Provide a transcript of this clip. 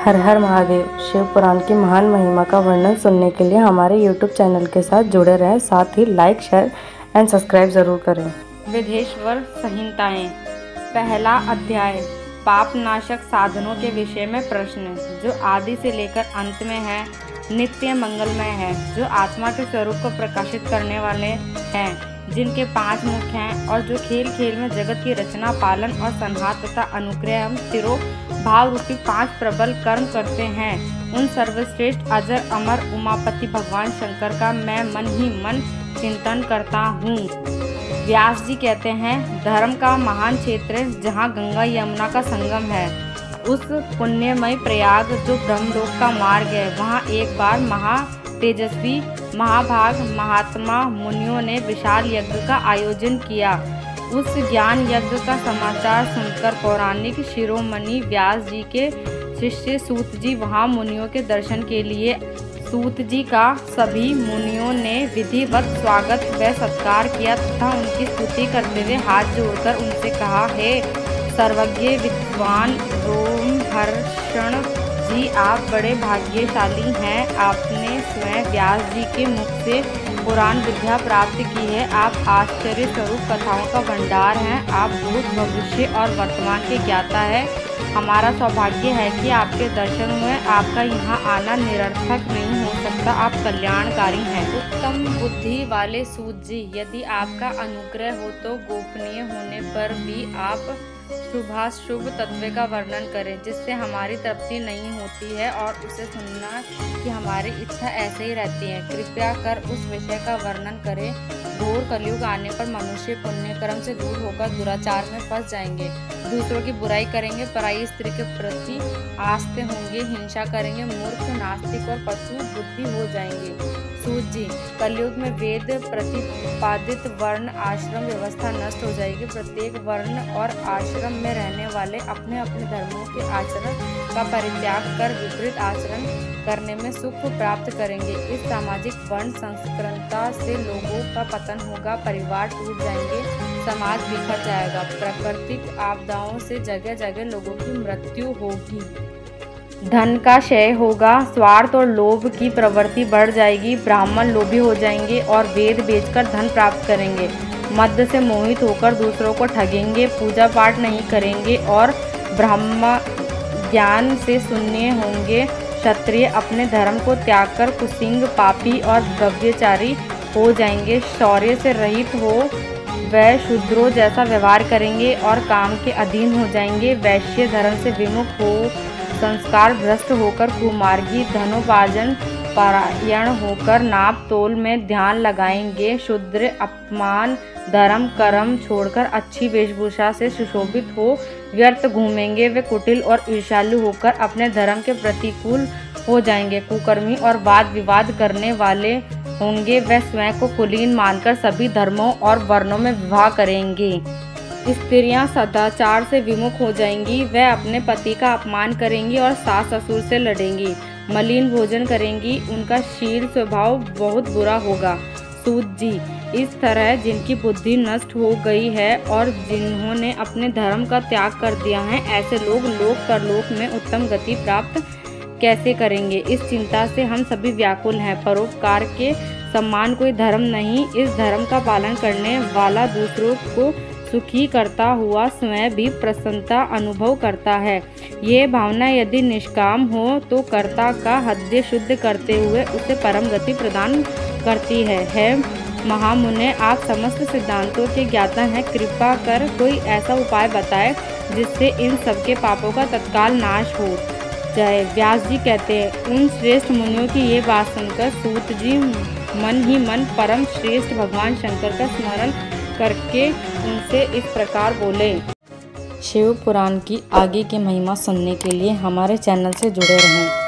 हर हर महादेव। शिव पुराण की महान महिमा का वर्णन सुनने के लिए हमारे YouTube चैनल के साथ जुड़े रहें। साथ ही लाइक, शेयर एंड सब्सक्राइब जरूर करें। विधेश्वर संहिताएं। पहला अध्याय, पाप नाशक साधनों के विषय में प्रश्न। जो आदि से लेकर अंत में है, नित्य मंगलमय है, जो आत्मा के स्वरूप को प्रकाशित करने वाले हैं, जिनके 5 मुख हैं और जो खेल खेल में जगत की रचना, पालन और संहार तथा अनुग्रह तिरो भाव रूपी 5 प्रबल कर्म करते हैं, उन सर्वश्रेष्ठ अजर अमर उमापति भगवान शंकर का मैं मन ही मन चिंतन करता हूँ। व्यास जी कहते हैं, धर्म का महान क्षेत्र जहाँ गंगा यमुना का संगम है, उस पुण्यमय प्रयाग जो ब्रह्मलोक का मार्ग है, वहाँ एक बार तेजस्वी महाभाग महात्मा मुनियों ने विशाल यज्ञ का आयोजन किया। उस ज्ञान यज्ञ का समाचार सुनकर पौराणिक शिरोमणि व्यास जी के शिष्य सूत जी वहां मुनियों के दर्शन के लिए। सूत जी का सभी मुनियों ने विधिवत स्वागत व सत्कार किया तथा उनकी स्तुति करते हुए हाथ जोड़कर उनसे कहा, हे सर्वज्ञ विद्वान रोमहर्षण जी, आप बड़े भाग्यशाली हैं। आपने स्वयं व्यास जी के मुख से पुराण विद्या प्राप्त की है। आप आश्चर्य स्वरूप कथाओं का भंडार हैं। आप भूत भविष्य और वर्तमान के ज्ञाता है। हमारा सौभाग्य है कि आपके दर्शन हुए। आपका यहाँ आना निरर्थक नहीं हो सकता। आप कल्याणकारी हैं। उत्तम बुद्धि वाले सूत जी, यदि आपका अनुग्रह हो तो गोपनीय होने पर भी आप शुभाशुभ तत्व का वर्णन करें, जिससे हमारी तृप्ति नहीं होती है और उसे सुनना कि हमारी इच्छा ऐसे ही रहती है। कृपया कर उस विषय का वर्णन करें। घोर कलयुग आने पर मनुष्य पुण्य कर्म से दूर होकर दुराचार में फंस जाएंगे, दूसरों की बुराई करेंगे, पराई स्त्री के प्रति आस्ते होंगे, हिंसा करेंगे, मूर्ख, नास्तिक और पशु बुद्धि हो जाएंगे। सूत जी, कलयुग में वेद प्रतिपादित वर्ण आश्रम व्यवस्था नष्ट हो जाएगी। प्रत्येक वर्ण और आश्रम में रहने वाले अपने अपने धर्मों के आचरण का परित्याग कर विपरीत आचरण करने में सुख प्राप्त करेंगे। इस सामाजिक वर्ण संस्कृतता से लोगों का पतन होगा, परिवार टूट जाएंगे, समाज बिखर जाएगा, प्राकृतिक आपदाओं से जगह जगह लोगों की मृत्यु होगी, धन का क्षय होगा, स्वार्थ और लोभ की प्रवृत्ति बढ़ जाएगी, ब्राह्मण लोभी हो जाएंगे और वेद बेचकर धन प्राप्त करेंगे, मद से मोहित होकर दूसरों को ठगेंगे, पूजा पाठ नहीं करेंगे और ब्रह्म ज्ञान से शून्य होंगे। क्षत्रिय अपने धर्म को त्याग कर कुसिंग, पापी और द्रव्यचारी हो जाएंगे, शौर्य से रहित हो वह शूद्रों जैसा व्यवहार करेंगे और काम के अधीन हो जाएंगे, वैश्य धर्म से विमुख हो संस्कार भ्रष्ट होकर कुमार्गी, धनोपार्जन परायण होकर नाप तोल में ध्यान लगाएंगे, शूद्र अपमान धर्म कर्म छोड़कर अच्छी वेशभूषा से सुशोभित हो व्यर्थ घूमेंगे, वे कुटिल और ईर्ष्यालु होकर अपने धर्म के प्रतिकूल हो जाएंगे, कुकर्मी और वाद विवाद करने वाले होंगे, वे स्वयं को कुलीन मानकर सभी धर्मों और वर्णों में विवाह करेंगे। स्त्रियां सदाचार से विमुख हो जाएंगी, वह अपने पति का अपमान करेंगी और सास ससुर से लड़ेंगी, मलिन भोजन करेंगी, उनका शील स्वभाव बहुत बुरा होगा। सूत जी, इस तरह जिनकी बुद्धि नष्ट हो गई है और जिन्होंने अपने धर्म का त्याग कर दिया है, ऐसे लोग लोक परलोक में उत्तम गति प्राप्त कैसे करेंगे? इस चिंता से हम सभी व्याकुल हैं। परोपकार के सम्मान कोई धर्म नहीं। इस धर्म का पालन करने वाला दूसरों को सुखी करता हुआ स्वयं भी प्रसन्नता अनुभव करता है। ये भावना यदि निष्काम हो तो कर्ता का हृदय शुद्ध करते हुए उसे परम गति प्रदान करती है। महामुने, आप समस्त सिद्धांतों के ज्ञाता हैं। कृपा कर कोई ऐसा उपाय बताएं जिससे इन सबके पापों का तत्काल नाश हो जाए। व्यास जी कहते हैं, उन श्रेष्ठ मुनियों की ये बात सुनकर सूत जी मन ही मन परम श्रेष्ठ भगवान शंकर का स्मरण करके उनसे इस प्रकार बोले। शिव पुराण की आगे की महिमा सुनने के लिए हमारे चैनल से जुड़े रहें।